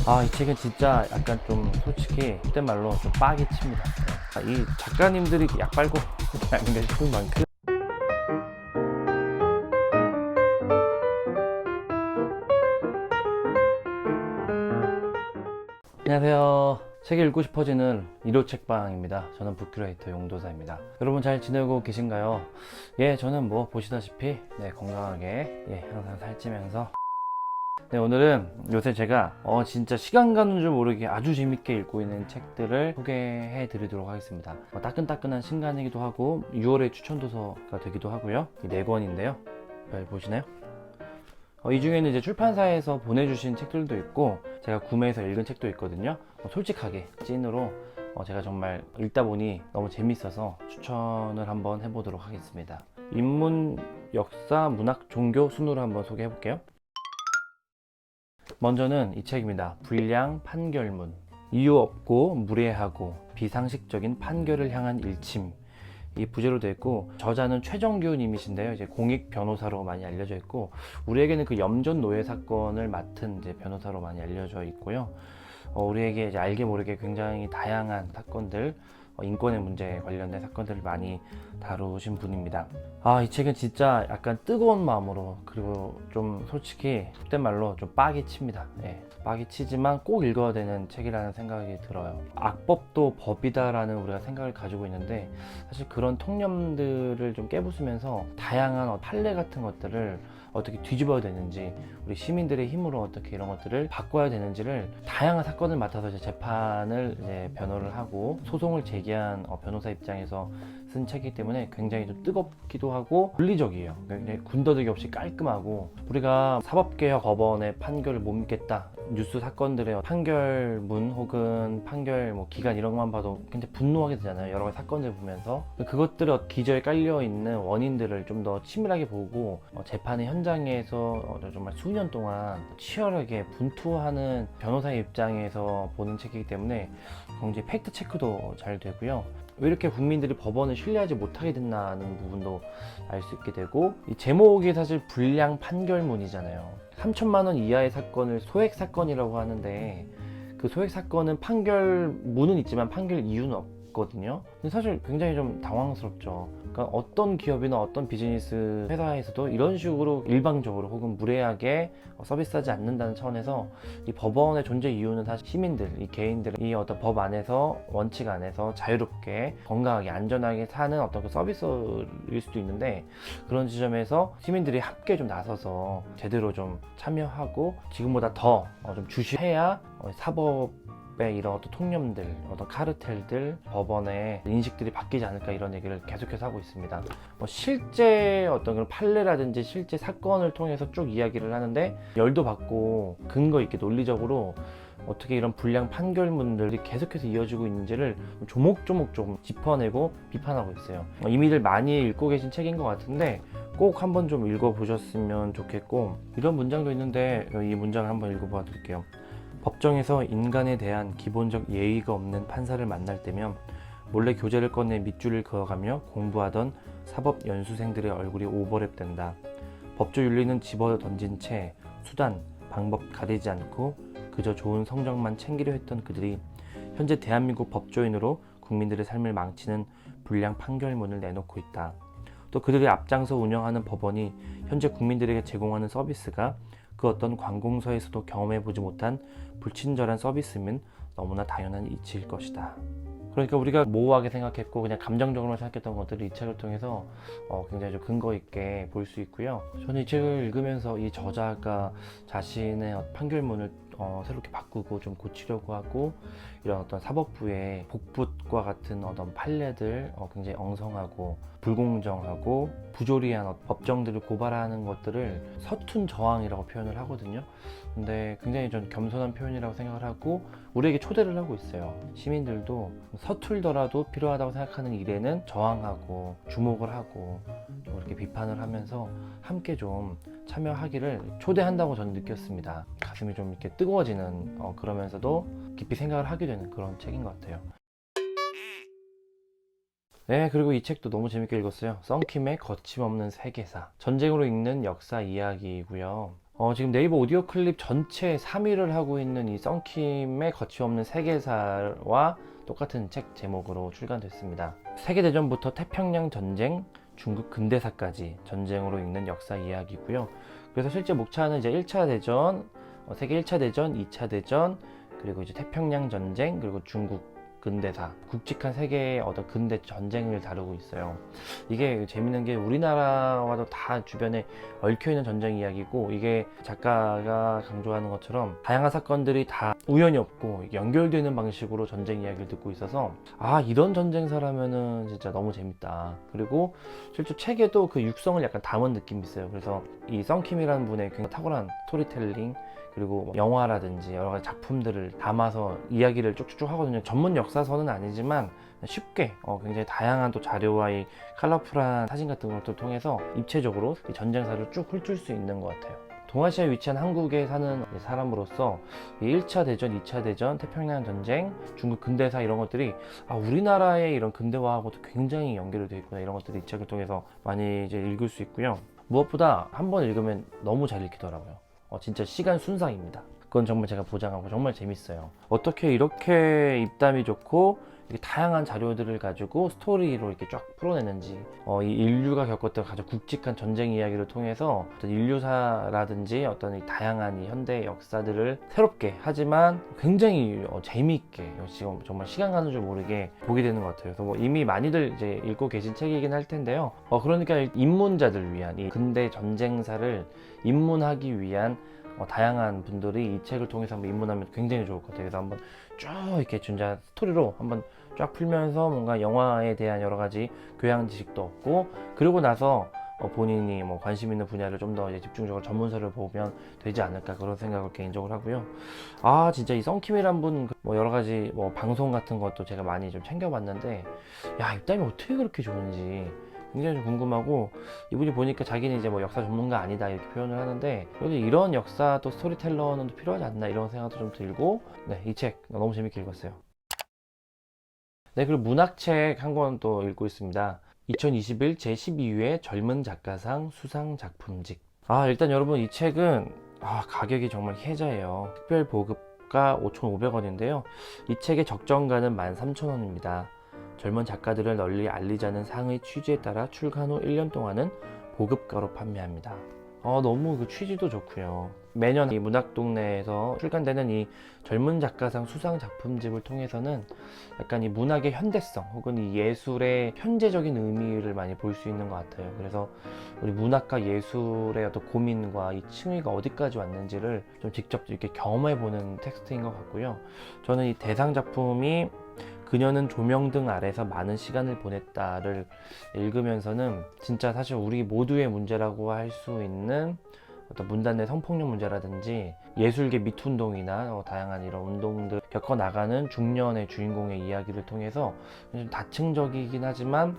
이 책은 진짜 약간 좀 솔직히 그때 말로 좀 빡이 칩니다. 이 작가님들이 약 빨고 아닌가 싶은 만큼. 안녕하세요. 책이 읽고 싶어지는 일요 책방입니다. 저는 북큐레이터 용도사입니다. 여러분 잘 지내고 계신가요? 저는 뭐 보시다시피 건강하게 항상 살찌면서 오늘은 요새 제가 진짜 시간 가는 줄 모르게 아주 재밌게 읽고 있는 책들을 소개해 드리도록 하겠습니다. 따끈따끈한 신간이기도 하고 6월의 추천도서가 되기도 하고요. 이 4권인데요. 잘 보시나요? 이 중에는 이제 출판사에서 보내주신 책들도 있고 제가 구매해서 읽은 책도 있거든요. 솔직하게 찐으로 제가 정말 읽다 보니 너무 재밌어서 추천을 한번 해보도록 하겠습니다. 인문, 역사, 문학, 종교 순으로 한번 소개해 볼게요. 먼저는 이 책입니다. 불량 판결문. 이유 없고 무례하고 비상식적인 판결을 향한 일침. 이 부제로 되어 있고, 저자는 최정규 님이신데요. 이제 공익 변호사로 많이 알려져 있고, 우리에게는 그 염전 노예 사건을 맡은 이제 변호사로 많이 알려져 있고요. 우리에게 이제 알게 모르게 굉장히 다양한 사건들, 인권의 문제에 관련된 사건들을 많이 다루신 분입니다. 이 책은 진짜 약간 뜨거운 마음으로, 그리고 좀 솔직히 그때 말로 좀 빡이 칩니다. 빡이 치지만 꼭 읽어야 되는 책이라는 생각이 들어요. 악법도 법이다라는 우리가 생각을 가지고 있는데, 사실 그런 통념들을 좀 깨부수면서 다양한 판례 같은 것들을 어떻게 뒤집어야 되는지, 우리 시민들의 힘으로 어떻게 이런 것들을 바꿔야 되는지를 다양한 사건을 맡아서 이제 재판을 이제 변호를 하고 소송을 제기한 변호사 입장에서 쓴 책이기 때문에 굉장히 좀 뜨겁기도 하고 논리적이에요. 굉장히 군더더기 없이 깔끔하고, 우리가 사법개혁 법원의 판결을 못 믿겠다, 뉴스 사건들의 판결문 혹은 판결 기간 이런 것만 봐도 굉장히 분노하게 되잖아요. 여러 가지 사건들 보면서 그것들의 기저에 깔려 있는 원인들을 좀 더 치밀하게 보고 재판의 현장에서 정말 수년 동안 치열하게 분투하는 변호사의 입장에서 보는 책이기 때문에 굉장히 팩트 체크도 잘 되고요. 왜 이렇게 국민들이 법원을 신뢰하지 못하게 됐나는 부분도 알 수 있게 되고, 이 제목이 사실 불량 판결문이잖아요. 3천만 원 이하의 사건을 소액 사건이라고 하는데, 그 소액 사건은 판결문은 있지만 판결 이유는 없거든요. 근데 사실 굉장히 좀 당황스럽죠. 그러니까 어떤 기업이나 어떤 비즈니스 회사에서도 이런 식으로 일방적으로 혹은 무례하게 서비스하지 않는다는 차원에서 이 법원의 존재 이유는 사실 시민들, 이 개인들이 이 어떤 법 안에서, 원칙 안에서 자유롭게 건강하게 안전하게 사는 어떤 그 서비스일 수도 있는데, 그런 지점에서 시민들이 함께 좀 나서서 제대로 좀 참여하고 지금보다 더 좀 주시해야 사법의 이런 어떤 통념들, 어떤 카르텔들, 법원의 인식들이 바뀌지 않을까, 이런 얘기를 계속해서 하고 있습니다. 실제 어떤 그런 판례라든지 실제 사건을 통해서 쭉 이야기를 하는데, 열도 받고 근거 있게 논리적으로 어떻게 이런 불량 판결문들이 계속해서 이어지고 있는지를 조목조목 좀 짚어내고 비판하고 있어요. 이미들 많이 읽고 계신 책인 것 같은데 꼭 한번 좀 읽어보셨으면 좋겠고, 이런 문장도 있는데 이 문장을 한번 읽어봐 드릴게요. 법정에서 인간에 대한 기본적 예의가 없는 판사를 만날 때면 몰래 교재를 꺼내 밑줄을 그어가며 공부하던 사법 연수생들의 얼굴이 오버랩된다. 법조 윤리는 집어 던진 채 수단, 방법 가리지 않고 그저 좋은 성적만 챙기려 했던 그들이 현재 대한민국 법조인으로 국민들의 삶을 망치는 불량 판결문을 내놓고 있다. 또 그들이 앞장서 운영하는 법원이 현재 국민들에게 제공하는 서비스가 그 어떤 관공서에서도 경험해보지 못한 불친절한 서비스면 너무나 당연한 이치일 것이다. 그러니까 우리가 모호하게 생각했고 그냥 감정적으로 생각했던 것들을 이 책을 통해서 굉장히 좀 근거 있게 볼 수 있고요. 저는 이 책을 읽으면서 이 저자가 자신의 판결문을 새롭게 바꾸고 좀 고치려고 하고, 이런 어떤 사법부의 복붙과 같은 어떤 판례들, 굉장히 엉성하고 불공정하고 부조리한 법정들을 고발하는 것들을 서툰 저항이라고 표현을 하거든요. 근데 굉장히 좀 겸손한 표현이라고 생각을 하고 우리에게 초대를 하고 있어요. 시민들도 서툴더라도 필요하다고 생각하는 일에는 저항하고 주목을 하고 좀 이렇게 비판을 하면서 함께 좀 참여하기를 초대한다고 저는 느꼈습니다. 가슴이 좀 이렇게 뜨거워지는, 그러면서도 깊이 생각을 하게 되는 그런 책인 것 같아요. 그리고 이 책도 너무 재밌게 읽었어요. 썬킴의 거침없는 세계사. 전쟁으로 읽는 역사 이야기이고요. 지금 네이버 오디오 클립 전체 3위를 하고 있는 이 썬킴의 거침없는 세계사와 똑같은 책 제목으로 출간됐습니다. 세계대전부터 태평양 전쟁, 중국 근대사까지 전쟁으로 읽는 역사 이야기고요. 그래서 실제 목차는 이제 1차 대전, 세계 1차 대전, 2차 대전, 그리고 이제 태평양 전쟁, 그리고 중국 근대사, 굵직한 세계의 어떤 근대 전쟁을 다루고 있어요. 이게 재밌는 게 우리나라와도 다 주변에 얽혀있는 전쟁 이야기고, 이게 작가가 강조하는 것처럼 다양한 사건들이 다 우연이 없고 연결되는 방식으로 전쟁 이야기를 듣고 있어서 이런 전쟁사라면은 진짜 너무 재밌다. 그리고 실제 책에도 그 육성을 약간 담은 느낌이 있어요. 그래서 이 썬킴이라는 분의 굉장히 탁월한 스토리텔링, 그리고 영화라든지 여러 가지 작품들을 담아서 이야기를 쭉쭉쭉 하거든요. 전문 역사서는 아니지만 쉽게 굉장히 다양한 또 자료와 이 컬러풀한 사진 같은 것들 통해서 입체적으로 이 전쟁사를 쭉 훑을 수 있는 것 같아요. 동아시아에 위치한 한국에 사는 사람으로서 1차 대전, 2차 대전, 태평양 전쟁, 중국 근대사 이런 것들이 우리나라의 이런 근대화하고도 굉장히 연결이 되어 있구나, 이런 것들이 이 책을 통해서 많이 이제 읽을 수 있고요. 무엇보다 한 번 읽으면 너무 잘 읽히더라고요. 진짜 시간 순삭입니다. 그건 정말 제가 보장하고 정말 재밌어요. 어떻게 이렇게 입담이 좋고 이렇게 다양한 자료들을 가지고 스토리로 이렇게 쫙 풀어내는지, 이 인류가 겪었던 가장 굵직한 전쟁 이야기를 통해서 어떤 인류사라든지 어떤 이 다양한 이 현대 역사들을 새롭게 하지만 굉장히 재미있게, 지금 정말 시간 가는 줄 모르게 보게 되는 것 같아요. 그래서 이미 많이들 이제 읽고 계신 책이긴 할 텐데요. 그러니까 입문자들 위한, 이 근대 전쟁사를 입문하기 위한 다양한 분들이 이 책을 통해서 한번 입문하면 굉장히 좋을 것 같아요. 그래서 한번 쭉 이렇게 진짜 스토리로 한번 쫙 풀면서 뭔가 영화에 대한 여러 가지 교양 지식도 얻고, 그리고 나서 본인이 뭐 관심 있는 분야를 좀 더 집중적으로 전문서를 보면 되지 않을까, 그런 생각을 개인적으로 하고요. 진짜 이 썬킴이란 분 여러 가지 방송 같은 것도 제가 많이 좀 챙겨봤는데, 입담이 어떻게 그렇게 좋은지 굉장히 좀 궁금하고, 이분이 보니까 자기는 이제 역사 전문가 아니다 이렇게 표현을 하는데, 그래도 이런 역사 또 스토리텔러는 또 필요하지 않나, 이런 생각도 좀 들고, 이 책 너무 재밌게 읽었어요. 그리고 문학책 한 권 또 읽고 있습니다. 2021 제12회 젊은 작가상 수상 작품집. 일단 여러분, 이 책은 가격이 정말 혜자예요. 특별 보급가 5,500원인데요. 이 책의 적정가는 13,000원입니다. 젊은 작가들을 널리 알리자는 상의 취지에 따라 출간 후 1년 동안은 보급가로 판매합니다. 너무 그 취지도 좋고요. 매년 이 문학동네에서 출간되는 이 젊은 작가상 수상 작품집을 통해서는 약간 이 문학의 현대성 혹은 이 예술의 현재적인 의미를 많이 볼 수 있는 것 같아요. 그래서 우리 문학과 예술의 어떤 고민과 이 층위가 어디까지 왔는지를 좀 직접 이렇게 경험해보는 텍스트인 것 같고요. 저는 이 대상 작품이 그녀는 조명등 아래서 많은 시간을 보냈다를 읽으면서는 진짜 사실 우리 모두의 문제라고 할 수 있는 어떤 문단 내 성폭력 문제라든지 예술계 미투 운동이나 다양한 이런 운동들 겪어나가는 중년의 주인공의 이야기를 통해서 좀 다층적이긴 하지만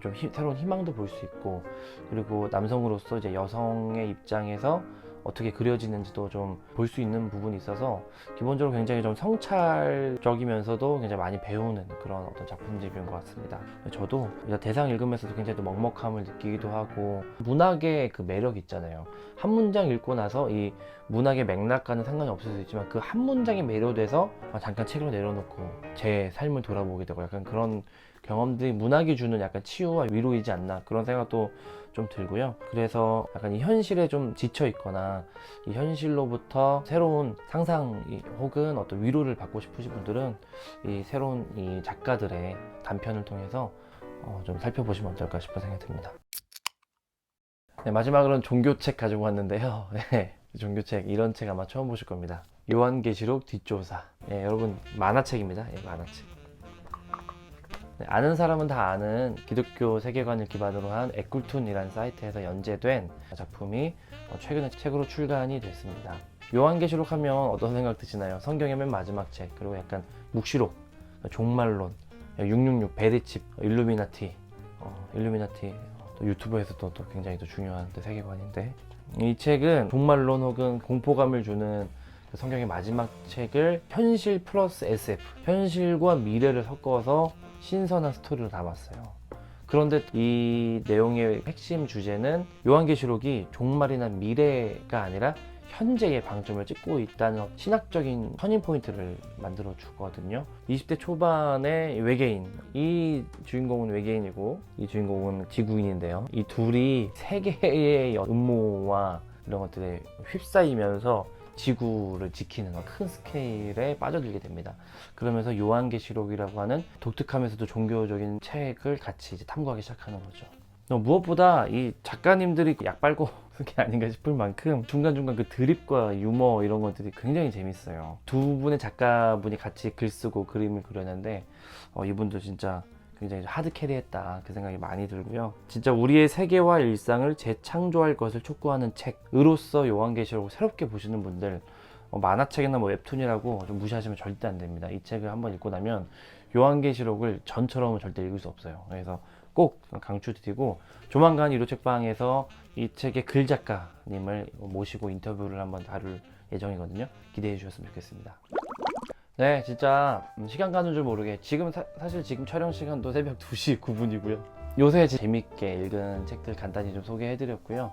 좀 새로운 희망도 볼 수 있고, 그리고 남성으로서 이제 여성의 입장에서 어떻게 그려지는지도 좀 볼 수 있는 부분이 있어서 기본적으로 굉장히 좀 성찰적이면서도 굉장히 많이 배우는 그런 어떤 작품집인 것 같습니다. 저도 대상 읽으면서도 굉장히 또 먹먹함을 느끼기도 하고, 문학의 그 매력 있잖아요. 한 문장 읽고 나서 이 문학의 맥락과는 상관이 없을 수 있지만 그 한 문장에 매료돼서 잠깐 책을 내려놓고 제 삶을 돌아보게 되고, 약간 그런 경험들이 문학이 주는 약간 치유와 위로이지 않나, 그런 생각도 좀 들고요. 그래서 약간 이 현실에 좀 지쳐 있거나 이 현실로부터 새로운 상상 혹은 어떤 위로를 받고 싶으신 분들은 이 새로운 이 작가들의 단편을 통해서 좀 살펴보시면 어떨까 싶은 생각이 듭니다. 마지막으로는 종교책 가지고 왔는데요. 종교책, 이런 책 아마 처음 보실 겁니다. 요한계시록 뒷조사. 여러분, 만화책입니다. 만화책. 아는 사람은 다 아는 기독교 세계관을 기반으로 한 에쿨툰이라는 사이트에서 연재된 작품이 최근에 책으로 출간이 됐습니다. 요한계시록 하면 어떤 생각 드시나요? 성경의 맨 마지막 책, 그리고 약간 묵시록, 종말론, 666, 베드칩, 일루미나티, 또 유튜브에서도 또 굉장히 또 중요한 세계관인데, 이 책은 종말론 혹은 공포감을 주는 성경의 마지막 책을 현실 플러스 SF, 현실과 미래를 섞어서 신선한 스토리로 담았어요. 그런데 이 내용의 핵심 주제는 요한계시록이 종말이나 미래가 아니라 현재의 방점을 찍고 있다는 신학적인 터닝 포인트를 만들어 주거든요. 20대 초반의 외계인, 이 주인공은 외계인이고 이 주인공은 지구인인데요. 이 둘이 세계의 음모와 이런 것들에 휩싸이면서 지구를 지키는 큰 스케일에 빠져들게 됩니다. 그러면서 요한계시록이라고 하는 독특하면서도 종교적인 책을 같이 이제 탐구하기 시작하는 거죠. 무엇보다 이 작가님들이 약 빨고 쓴 게 아닌가 싶을 만큼 중간중간 그 드립과 유머 이런 것들이 굉장히 재밌어요. 두 분의 작가분이 같이 글 쓰고 그림을 그렸는데 이분도 진짜 굉장히 하드캐리했다 그 생각이 많이 들고요. 진짜 우리의 세계와 일상을 재창조할 것을 촉구하는 책으로서 요한계시록을 새롭게 보시는 분들, 만화책이나 뭐 웹툰이라고 좀 무시하시면 절대 안 됩니다. 이 책을 한번 읽고 나면 요한계시록을 전처럼은 절대 읽을 수 없어요. 그래서 꼭 강추드리고, 조만간 이로책방에서 이 책의 글 작가님을 모시고 인터뷰를 한번 다룰 예정이거든요. 기대해 주셨으면 좋겠습니다. 네, 진짜 시간 가는 줄 모르게 지금 사실 지금 촬영 시간도 새벽 2시 9분이고요. 요새 재밌게 읽은 책들 간단히 좀 소개해드렸고요.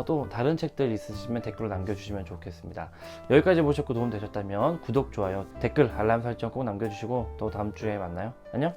또 다른 책들 있으시면 댓글로 남겨주시면 좋겠습니다. 여기까지 보셨고 도움 되셨다면 구독, 좋아요, 댓글, 알람 설정 꼭 남겨주시고 또 다음 주에 만나요. 안녕.